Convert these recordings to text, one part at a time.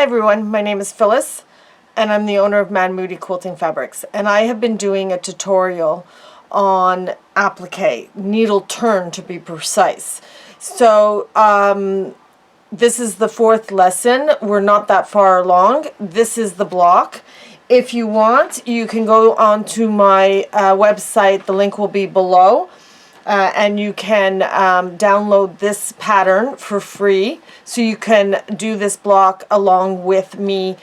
everyone, my name is Phyllis and I'm the owner of Mad Moody Quilting Fabrics, and I have been doing a tutorial on applique, needle turn to be precise. So this is the 4th lesson. We're not that far along. This is the block. If you want, you can go onto my website. The link will be below. And you can download this pattern for free, so you can do this block along with me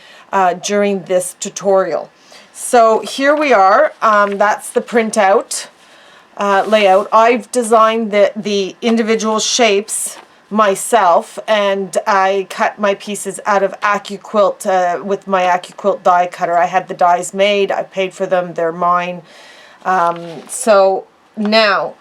during this tutorial. So here we are. That's the printout layout. I've designed the individual shapes myself, and I cut my pieces out of Quilt with my Quilt die cutter. I had the dies made. I paid for them. They're mine. So now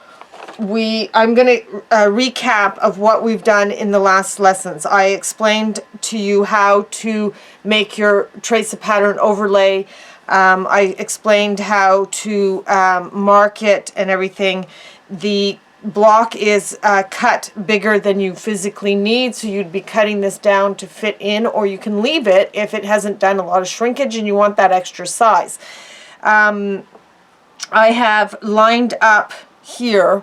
I'm going to recap of what we've done in the last lessons. I explained to you how to make your trace a pattern overlay. I explained how to mark it and everything. The block is cut bigger than you physically need, so you'd be cutting this down to fit in, or you can leave it if it hasn't done a lot of shrinkage and you want that extra size. I have lined up here.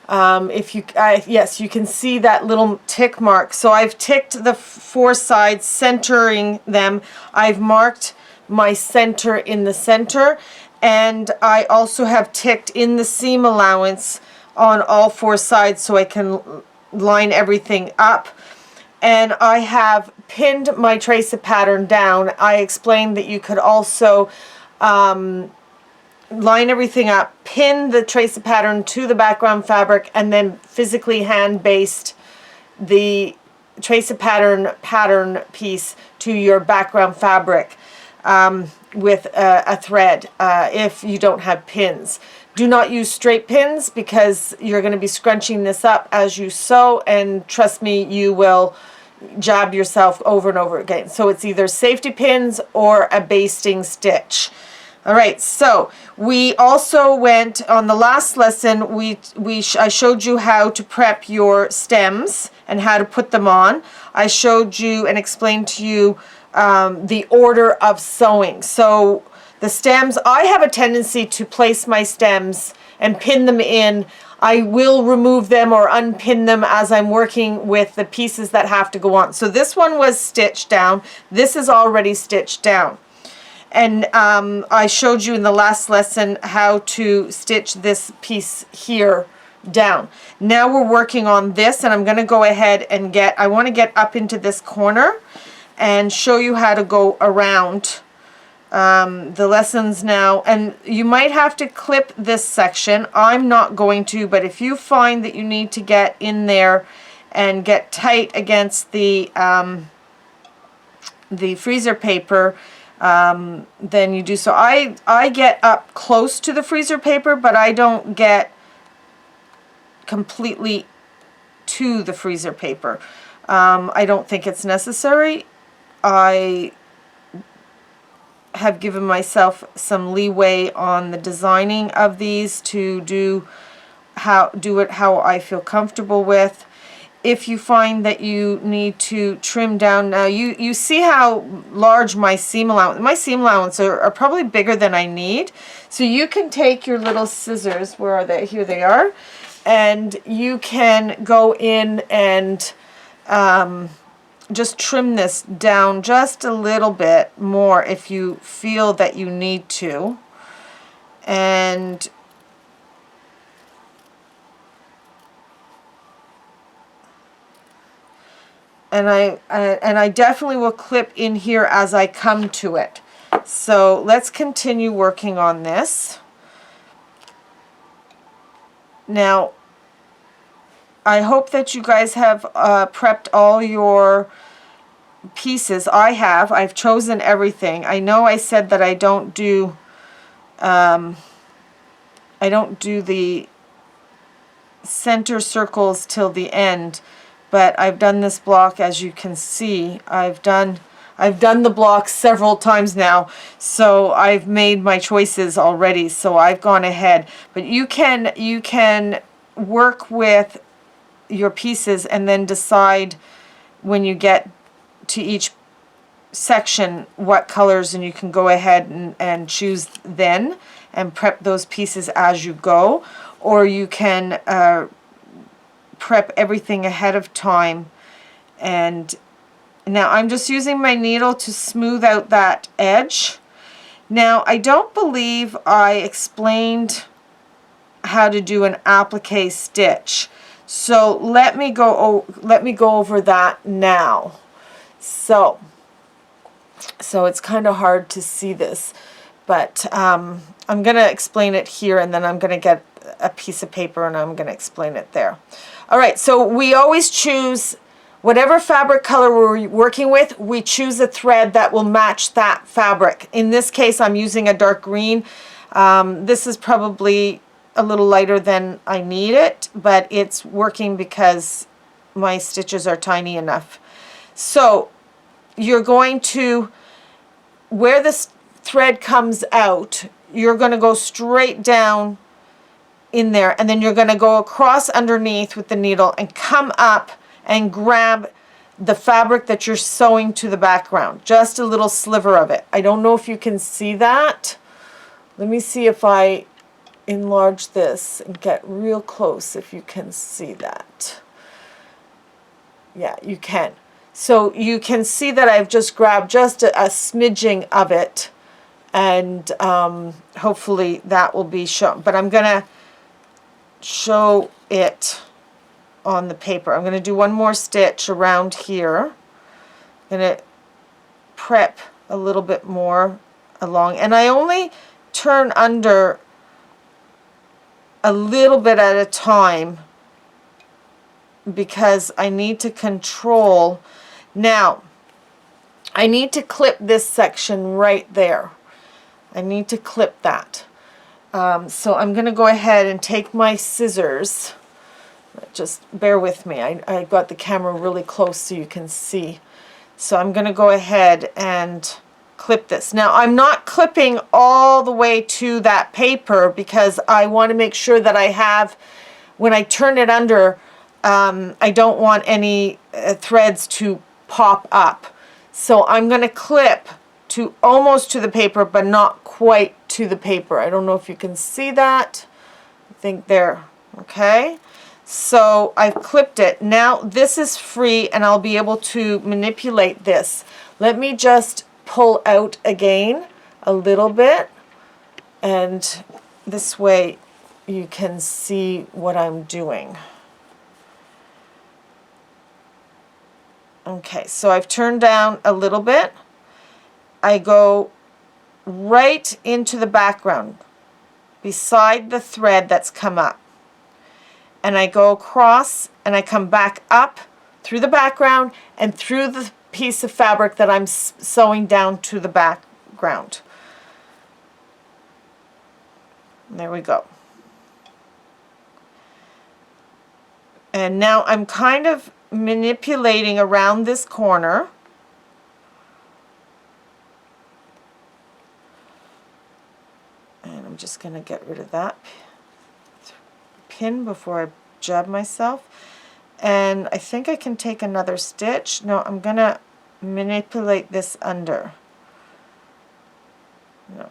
Yes, you can see that little tick mark. So I've ticked the 4 sides, centering them. I've marked my center in the center, and I also have ticked in the seam allowance on all 4 sides so I can line everything up. And I have pinned my trace a pattern down. I explained that you could also line everything up, pin the trace a pattern to the background fabric, and then physically hand baste the trace a pattern piece to your background fabric with a thread if you don't have pins. Do not use straight pins because you're going to be scrunching this up as you sew, and trust me, you will jab yourself over and over again. So it's either safety pins or a basting stitch. Alright, so we also went on the last lesson. I showed you how to prep your stems and how to put them on. I showed you and explained to you the order of sewing. So the stems, I have a tendency to place my stems and pin them in. I will remove them or unpin them as I'm working with the pieces that have to go on. So this one was stitched down. This is already stitched down. And I showed you in the last lesson how to stitch this piece here down. Now we're working on this, and I'm going to go ahead and I want to get up into this corner and show you how to go around the lessons now. And you might have to clip this section. I'm not going to, but if you find that you need to get in there and get tight against the freezer paper, then you do so. I get up close to the freezer paper, but I don't get completely to the freezer paper. I don't think it's necessary. I have given myself some leeway on the designing of these to do it how I feel comfortable with. If you find that you need to trim down, now you see how large my seam allowance are probably bigger than I need. So you can take your little scissors, where are they? Here they are. And you can go in and just trim this down just a little bit more if you feel that you need to. And I definitely will clip in here as I come to it. So let's continue working on this. Now, I hope that you guys have prepped all your pieces. I have. I've chosen everything. I know I said that I don't do the center circles till the end. But I've done this block, as you can see. I've done the block several times now, so I've made my choices already. So I've gone ahead. But you can work with your pieces and then decide when you get to each section what colors, and you can go ahead and choose then and prep those pieces as you go, or you can prep everything ahead of time. And now I'm just using my needle to smooth out that edge. Now I don't believe I explained how to do an applique stitch, so let me go over that now. So it's kind of hard to see this, but I'm going to explain it here, and then I'm going to get a piece of paper and I'm going to explain it there. All right, so we always choose whatever fabric color we're working with, we choose a thread that will match that fabric. In this case, I'm using a dark green. This is probably a little lighter than I need it, but it's working because my stitches are tiny enough. So you're going to, where this thread comes out, you're going to go straight down in there, and then you're going to go across underneath with the needle and come up and grab the fabric that you're sewing to the background, just a little sliver of it. I don't know if you can see that. Let me see if I enlarge this and get real close, if you can see that. Yeah, you can. So you can see that I've just grabbed just a smidging of it, and hopefully that will be shown. But I'm going to show it on the paper. I'm going to do one more stitch around here. I'm going to prep a little bit more along, and I only turn under a little bit at a time because I need to control. Now I need to clip this section right there. I need to clip that. So I'm going to go ahead and take my scissors. Just bear with me. I got the camera really close so you can see. So I'm going to go ahead and clip this. Now I'm not clipping all the way to that paper because I want to make sure that I have, when I turn it under, I don't want any threads to pop up. So I'm going to clip to almost to the paper, but not quite to the paper. I don't know if you can see that. I think there. Okay. So I've clipped it. Now this is free and I'll be able to manipulate this. Let me just pull out again a little bit, and this way you can see what I'm doing. Okay, so I've turned down a little bit. I go right into the background beside the thread that's come up. And I go across and I come back up through the background and through the piece of fabric that I'm sewing down to the background. There we go. And now I'm kind of manipulating around this corner. And I'm just going to get rid of that pin before I jab myself. And I think I can take another stitch. No, I'm going to manipulate this under. No.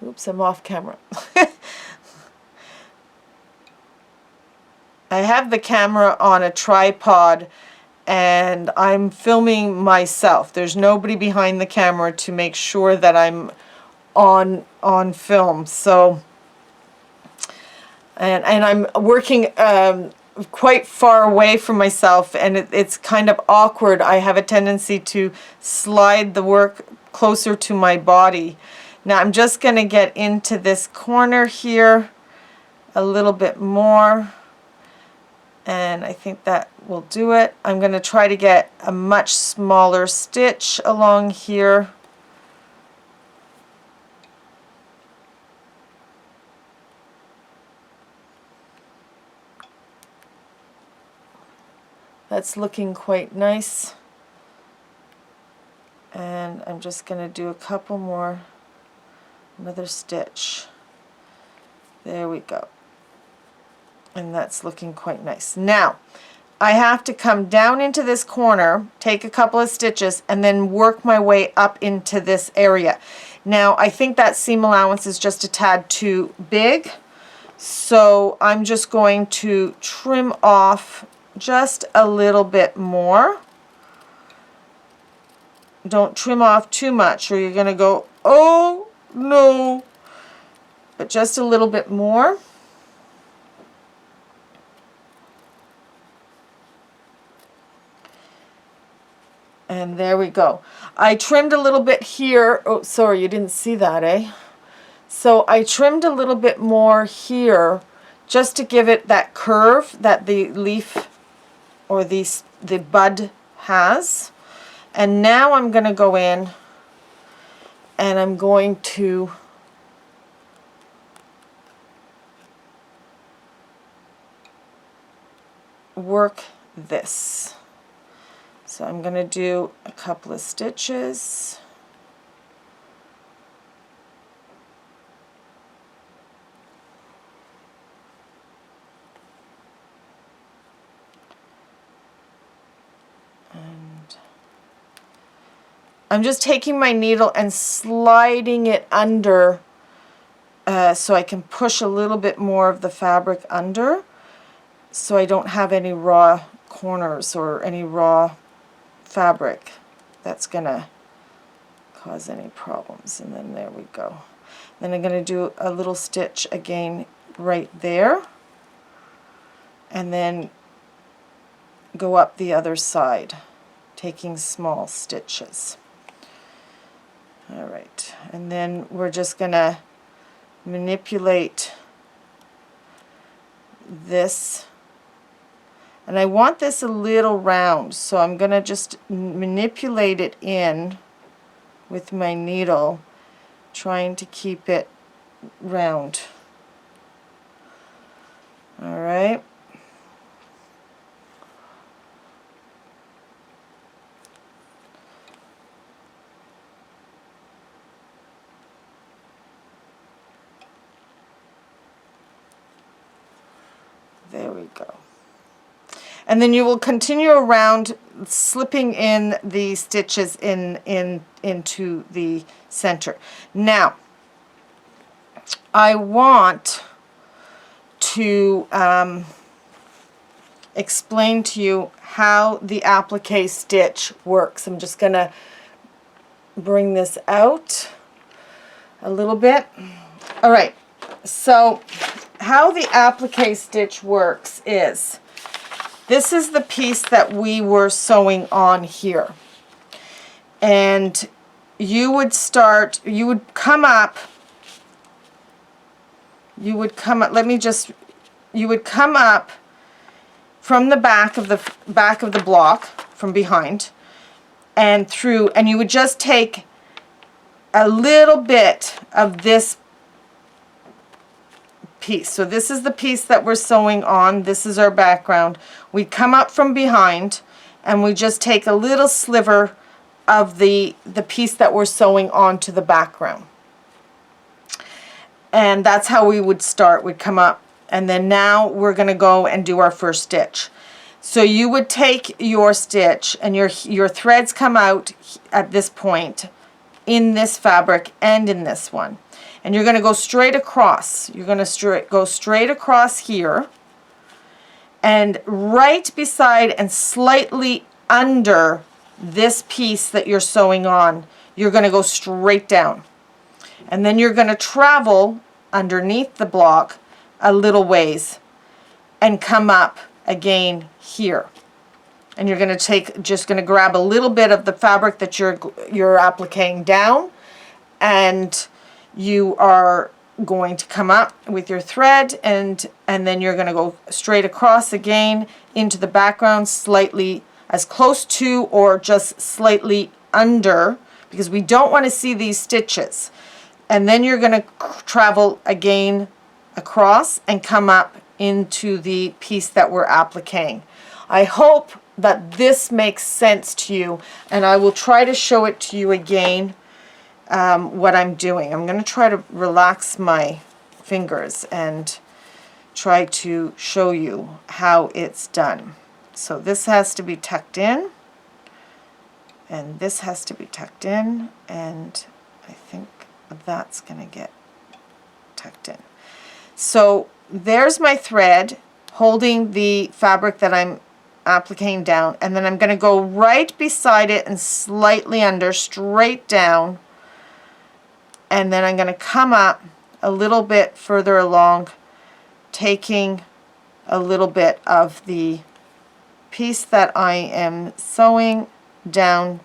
Oops, I'm off camera. I have the camera on a tripod and I'm filming myself. There's nobody behind the camera to make sure that I'm on film. So and I'm working quite far away from myself, and it's kind of awkward. I have a tendency to slide the work closer to my body. Now I'm just going to get into this corner here a little bit more, and I think that will do it. I'm going to try to get a much smaller stitch along here. That's looking quite nice. And I'm just going to do a couple more, another stitch. There we go. And that's looking quite nice. Now, I have to come down into this corner, take a couple of stitches, and then work my way up into this area. Now, I think that seam allowance is just a tad too big, so I'm just going to trim off just a little bit more. Don't trim off too much or you're going to go, oh no, but just a little bit more. And there we go. I trimmed a little bit here. Oh, sorry, you didn't see that, eh? So I trimmed a little bit more here just to give it that curve that the leaf or the bud has. And now I'm going to go in and I'm going to work this. So I'm going to do a couple of stitches. And I'm just taking my needle and sliding it under so I can push a little bit more of the fabric under so I don't have any raw corners or any raw fabric that's gonna cause any problems. And then there we go. Then I'm gonna do a little stitch again right there and then go up the other side taking small stitches. Alright, and then we're just gonna manipulate this. And I want this a little round, so I'm going to just manipulate it in with my needle, trying to keep it round. All right. There we go. And then you will continue around slipping in the stitches into the center. Now, I want to explain to you how the applique stitch works. I'm just going to bring this out a little bit. All right, so how the applique stitch works is, this is the piece that we were sewing on here. And you would come up, from the back of the block, from behind, and through, and you would just take a little bit of this piece. So this is the piece that we're sewing on. This is our background. We come up from behind and we just take a little sliver of the piece that we're sewing onto the background. And that's how we would start. We'd come up, and then now we're going to go and do our first stitch. So you would take your stitch and your threads come out at this point in this fabric and in this one. And you're going to go straight across. You're going to go straight across here, and right beside and slightly under this piece that you're sewing on, you're going to go straight down. And then you're going to travel underneath the block a little ways and come up again here. And you're going to just going to grab a little bit of the fabric that you're appliquing down, and you are going to come up with your thread, and then you're going to go straight across again into the background, slightly as close to or just slightly under, because we don't want to see these stitches. And then you're going to travel again across and come up into the piece that we're appliquing. I hope that this makes sense to you, and I will try to show it to you again. What I'm doing. I'm going to try to relax my fingers and try to show you how it's done. So this has to be tucked in, and this has to be tucked in, and I think that's going to get tucked in. So there's my thread holding the fabric that I'm appliquing down, and then I'm going to go right beside it and slightly under, straight down, and then I'm going to come up a little bit further along, taking a little bit of the piece that I am sewing down,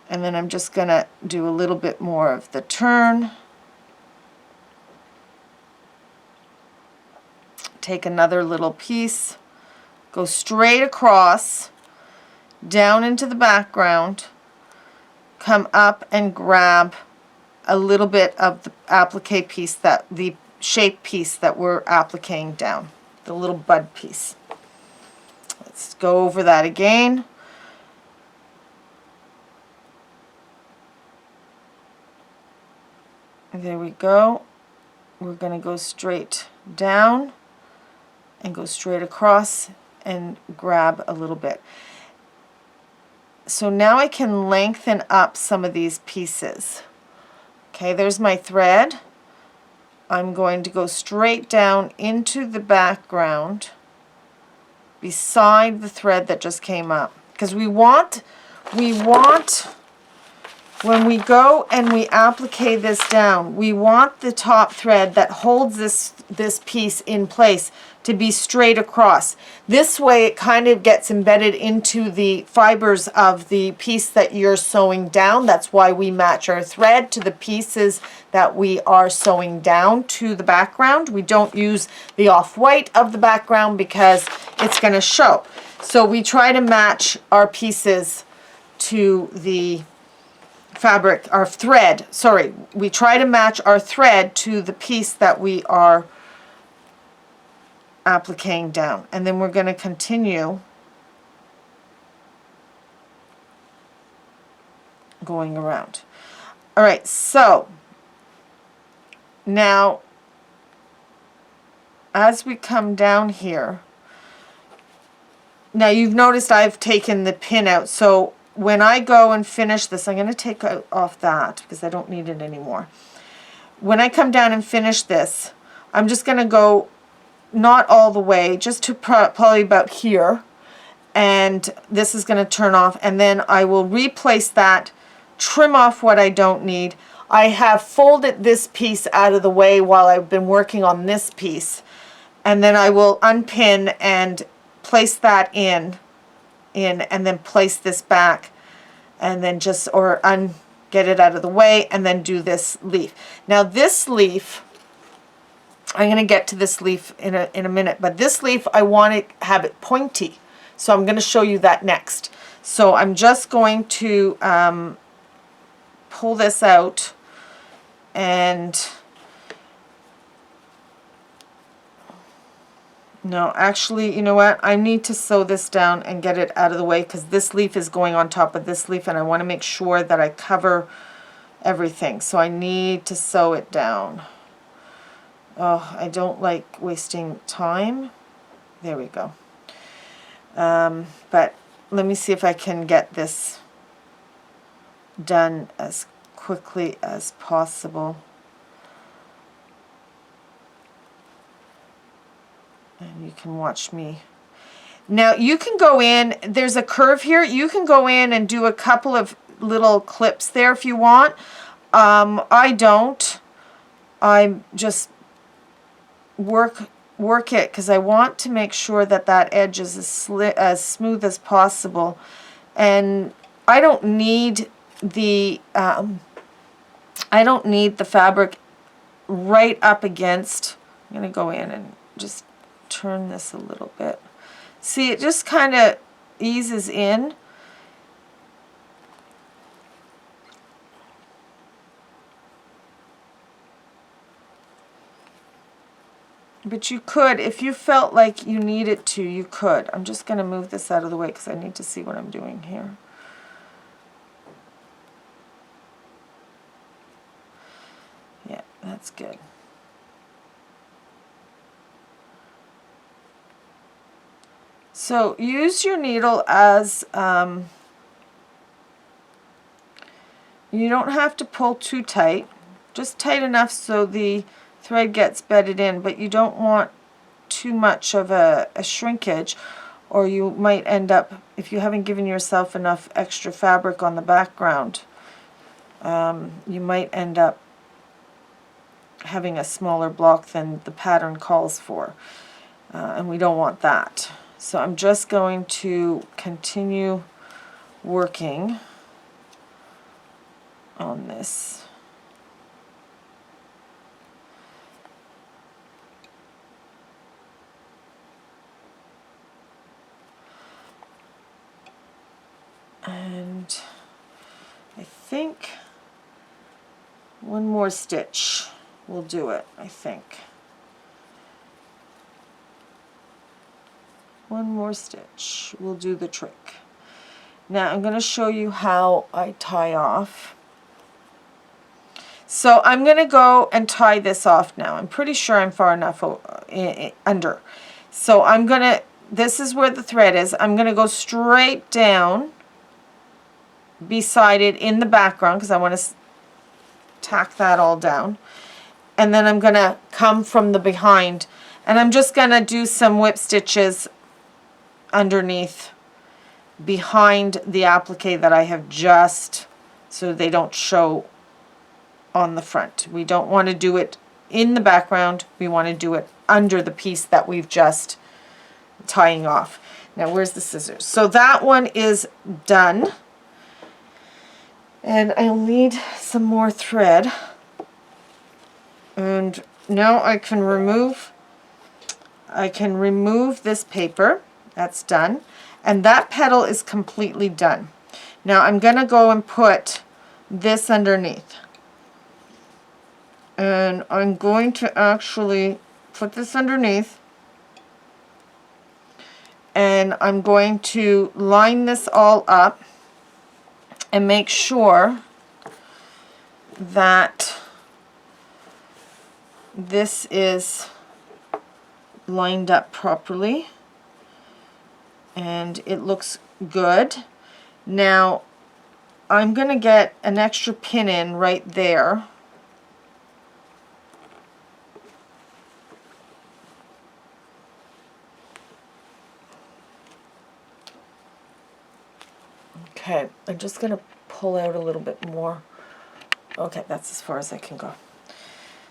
and then I'm just going to do a little bit more of the turn. Take another little piece, go straight across, down into the background, come up and grab a little bit of the applique piece, that the shape piece that we're appliquing down, the little bud piece. Let's go over that again. There we go. We're going to go straight down and go straight across and grab a little bit. So now I can lengthen up some of these pieces. Okay, there's my thread. I'm going to go straight down into the background beside the thread that just came up, because we want when we go and we applique this down, we want the top thread that holds this piece in place to be straight across. This way it kind of gets embedded into the fibers of the piece that you're sewing down. That's why we match our thread to the pieces that we are sewing down to the background. We don't use the off-white of the background because it's going to show. So we try to match our pieces to the fabric, our thread, sorry, we try to match our thread to the piece that we are appliquing down. And then we're going to continue going around. All right, so now as we come down here, now you've noticed I've taken the pin out, so when I go and finish this, I'm going to take off that because I don't need it anymore. When I come down and finish this, I'm just going to go not all the way, just to probably about here, and this is going to turn off, and then I will replace that, trim off what I don't need. I have folded this piece out of the way while I've been working on this piece, and then I will unpin and place that in, and then place this back, and then just get it out of the way, and then do this leaf. Now this leaf, I'm going to get to this leaf in a minute, but this leaf I want to have it pointy, so I'm going to show you that next. So I'm just going to pull this out, and no, actually, you know what? I need to sew this down and get it out of the way because this leaf is going on top of this leaf, and I want to make sure that I cover everything. So I need to sew it down. Oh, I don't like wasting time. There we go. But let me see if I can get this done as quickly as possible. And you can watch me. Now you can go in, there's a curve here, you can go in and do a couple of little clips there if you want. I don't. I just work it because I want to make sure that that edge is as smooth as possible. And I don't need the fabric right up against. I'm going to go in and just turn this a little bit. See, it just kind of eases in. But you could, if you felt like you needed to, you could. I'm just going to move this out of the way because I need to see what I'm doing here. Yeah, that's good. So use your needle as, you don't have to pull too tight, just tight enough so the thread gets bedded in, but you don't want too much of a shrinkage, or you might end up, if you haven't given yourself enough extra fabric on the background, you might end up having a smaller block than the pattern calls for, and we don't want that. So I'm just going to continue working on this. And I think one more stitch will do it, I think. One more stitch will do the trick. Now I'm going to show you how I tie off. So I'm going to go and tie this off now. I'm pretty sure I'm far enough under. So I'm going to, this is where the thread is. I'm going to go straight down beside it in the background because I want to tack that all down. And then I'm going to come from the behind. And I'm just going to do some whip stitches underneath behind the applique that I have just, so they don't show on the front. We don't want to do it in the background, we want to do it under the piece that we've just tying off. Now where's the scissors? So that one is done, and I'll need some more thread, and now I can remove this paper. That's done, and that petal is completely done. Now I'm going to go and put this underneath. And I'm going to actually put this underneath, and I'm going to line this all up and make sure that this is lined up properly and it looks good. Now I'm going to get an extra pin in right there. Okay, I'm just going to pull out a little bit more. Okay, that's as far as I can go.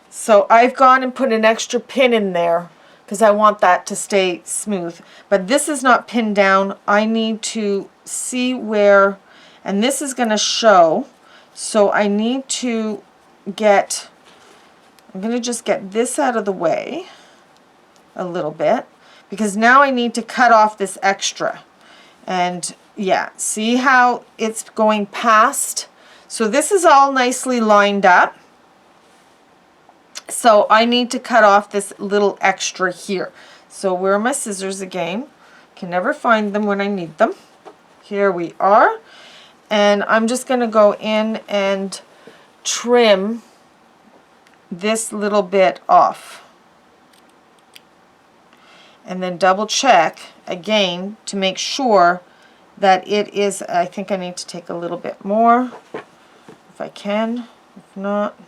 So I've gone and put an extra pin in there because I want that to stay smooth. But this is not pinned down. I need to see where, and this is going to show. So I need to get, I'm going to just get this out of the way a little bit, because now I need to cut off this extra. And yeah, see how it's going past? So this is all nicely lined up. So I need to cut off this little extra here. So where are my scissors again? Can never find them when I need them. Here we are. And I'm just going to go in and trim this little bit off. And then double check again to make sure that it is, I think I need to take a little bit more if I can, if not.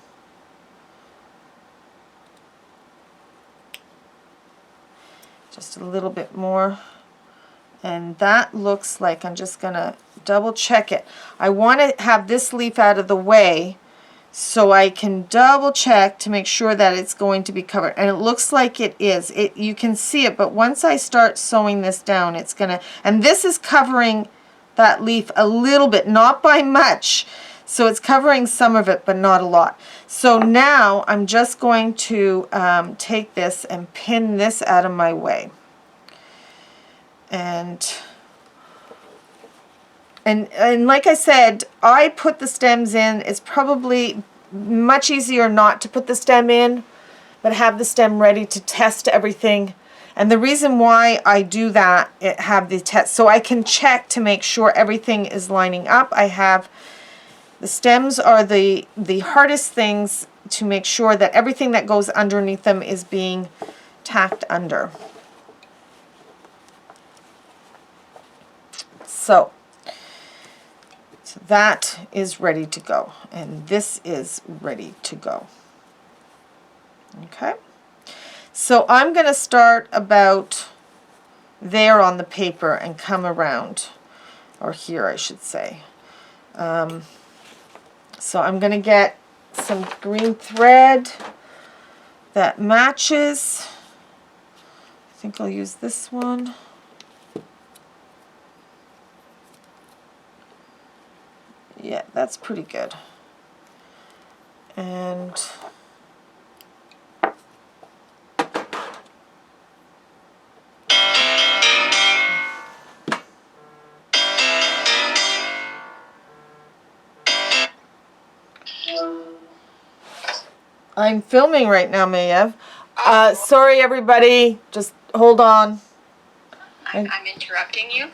Just a little bit more. And that looks like, I'm just going to double check it. I want to have this leaf out of the way so I can double check to make sure that it's going to be covered. And it looks like it is. You can see it, but once I start sewing this down, it's going to, and this is covering that leaf a little bit, not by much. So it's covering some of it, but not a lot. So now I'm just going to take this and pin this out of my way. And like I said, I put the stems in. It's probably much easier not to put the stem in, but have the stem ready to test everything. And the reason why I do that, have the test, so I can check to make sure everything is lining up. I have, the stems are the hardest things to make sure that everything that goes underneath them is being tacked under. So that is ready to go, and this is ready to go. Okay, so I'm going to start about there on the paper and come around, or here I should say. So I'm going to get some green thread that matches. I think I'll use this one. Yeah, that's pretty good. And I'm filming right now, Mayev. Sorry, everybody. Just hold on. I'm interrupting you?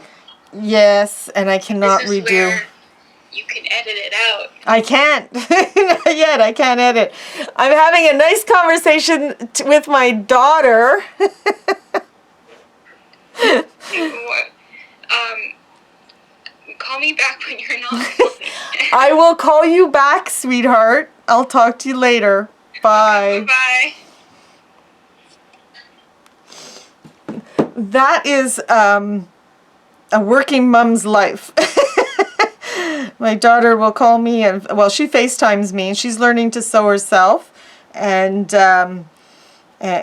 Yes, and I cannot this is redo. Where you can edit it out. I can't. Not yet. I can't edit. I'm having a nice conversation with my daughter. Call me back when you're not filming. I will call you back, sweetheart. I'll talk to you later. Bye. Okay, bye. That is a working mom's life. My daughter will call me, and well, she FaceTimes me, and she's learning to sew herself, and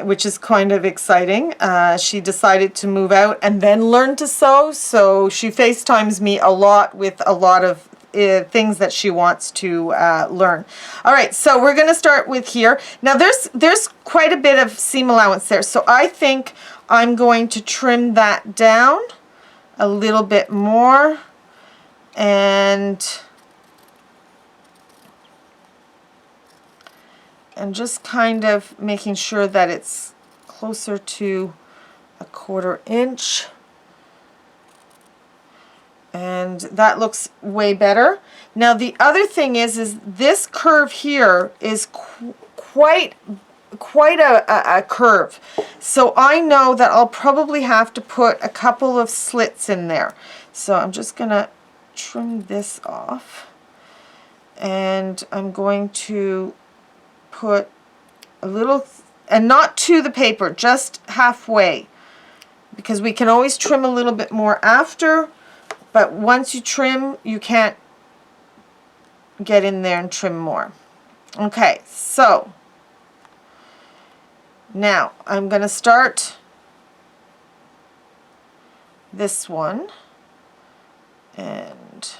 which is kind of exciting. She decided to move out and then learn to sew, so she FaceTimes me a lot with a lot of things that she wants to learn. All right, so we're going to start with here. Now there's quite a bit of seam allowance there, so I think I'm going to trim that down a little bit more, and just kind of making sure that it's closer to 1/4 inch. And that looks way better. Now the other thing is this curve here is quite a curve. So I know that I'll probably have to put a couple of slits in there. So I'm just gonna trim this off, and I'm going to put a little, and not to the paper, just halfway, because we can always trim a little bit more after, but once you trim, you can't get in there and trim more. Okay, so now I'm going to start this one, and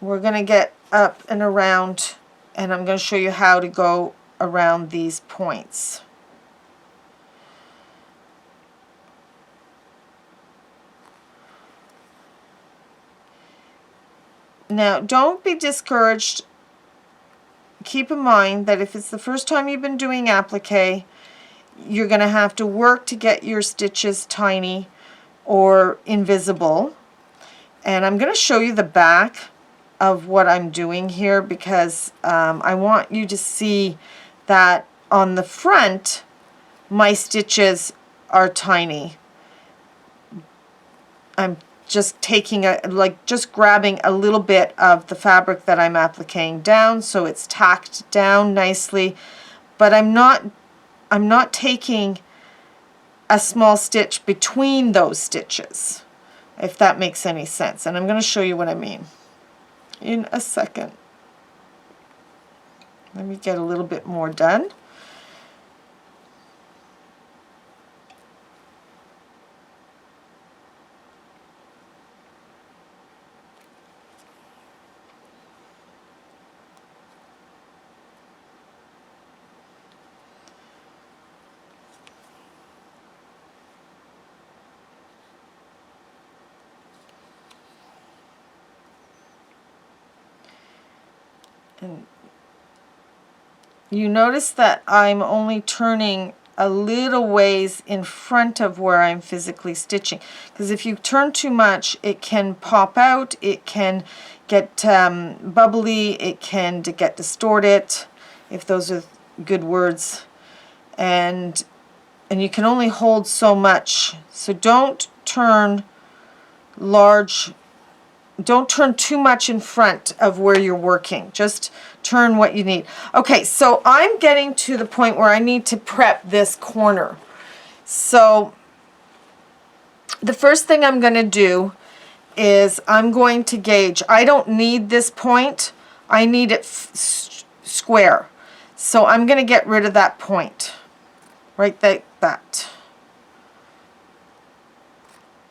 we're going to get up and around, and I'm going to show you how to go around these points. Now, don't be discouraged. Keep in mind that if it's the first time you've been doing applique, you're going to have to work to get your stitches tiny or invisible. And I'm going to show you the back of what I'm doing here, because I want you to see that on the front my stitches are tiny. I'm just taking just grabbing a little bit of the fabric that I'm appliquing down, so it's tacked down nicely, but I'm not taking a small stitch between those stitches, if that makes any sense. And I'm going to show you what I mean in a second. Let me get a little bit more done. And you notice that I'm only turning a little ways in front of where I'm physically stitching, because if you turn too much, it can pop out, it can get bubbly, it can get distorted, if those are good words, and you can only hold so much. So don't turn large, don't turn too much in front of where you're working. Just turn what you need. Okay, so I'm getting to the point where I need to prep this corner. So the first thing I'm going to do is I'm going to gauge. I don't need this point. I need it square. So I'm going to get rid of that point. Right like that.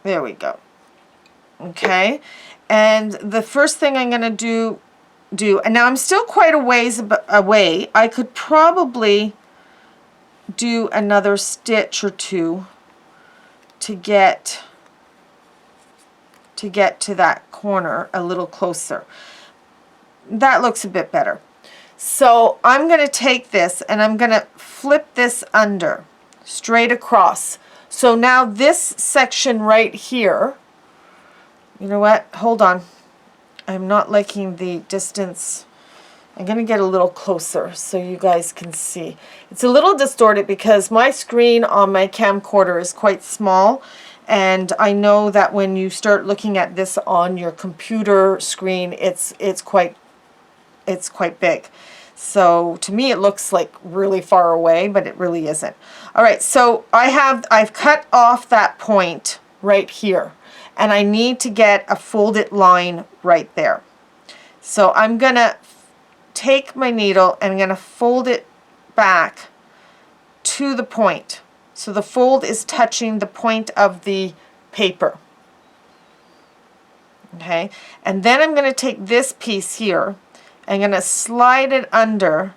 There we go. Okay. And the first thing I'm going to do, and now I'm still quite a ways away. I could probably do another stitch or two to get to that corner a little closer. That looks a bit better. So I'm going to take this and I'm going to flip this under straight across. So now this section right here, you know what, hold on, I'm not liking the distance. I'm going to get a little closer so you guys can see. It's a little distorted because my screen on my camcorder is quite small, and I know that when you start looking at this on your computer screen, it's quite big. So to me it looks like really far away, but it really isn't. All right, so I've cut off that point right here, and I need to get a folded line right there. So I'm gonna take my needle and I'm gonna fold it back to the point. So the fold is touching the point of the paper. Okay, and then I'm gonna take this piece here, I'm gonna slide it under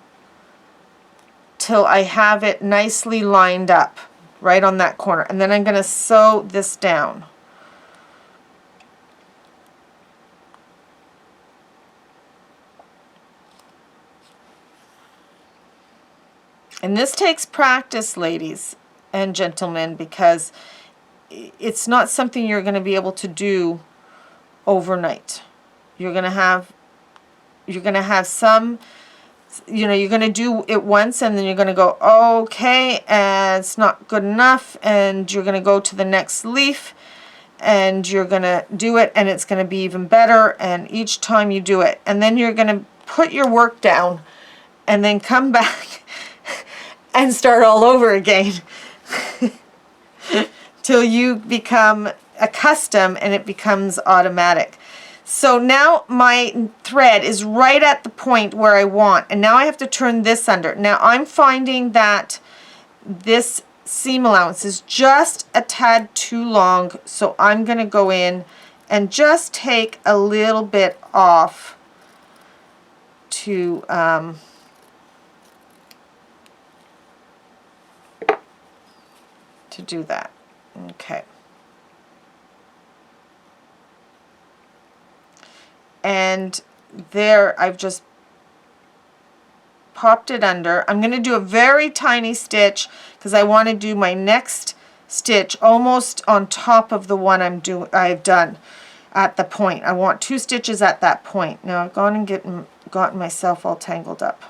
till I have it nicely lined up right on that corner, and then I'm gonna sew this down. And this takes practice, ladies and gentlemen, because it's not something you're going to be able to do overnight. You're going to have some, you know, you're going to do it once and then you're going to go, okay, and it's not good enough, and you're going to go to the next leaf and you're going to do it and it's going to be even better, and each time you do it, and then you're going to put your work down and then come back and start all over again till you become accustomed and it becomes automatic. So now my thread is right at the point where I want, and now I have to turn this under. Now I'm finding that this seam allowance is just a tad too long, so I'm going to go in and just take a little bit off to do that. Okay. And there I've just popped it under. I'm going to do a very tiny stitch because I want to do my next stitch almost on top of the one I've done at the point. I want 2 stitches at that point. Now I've gone and gotten myself all tangled up.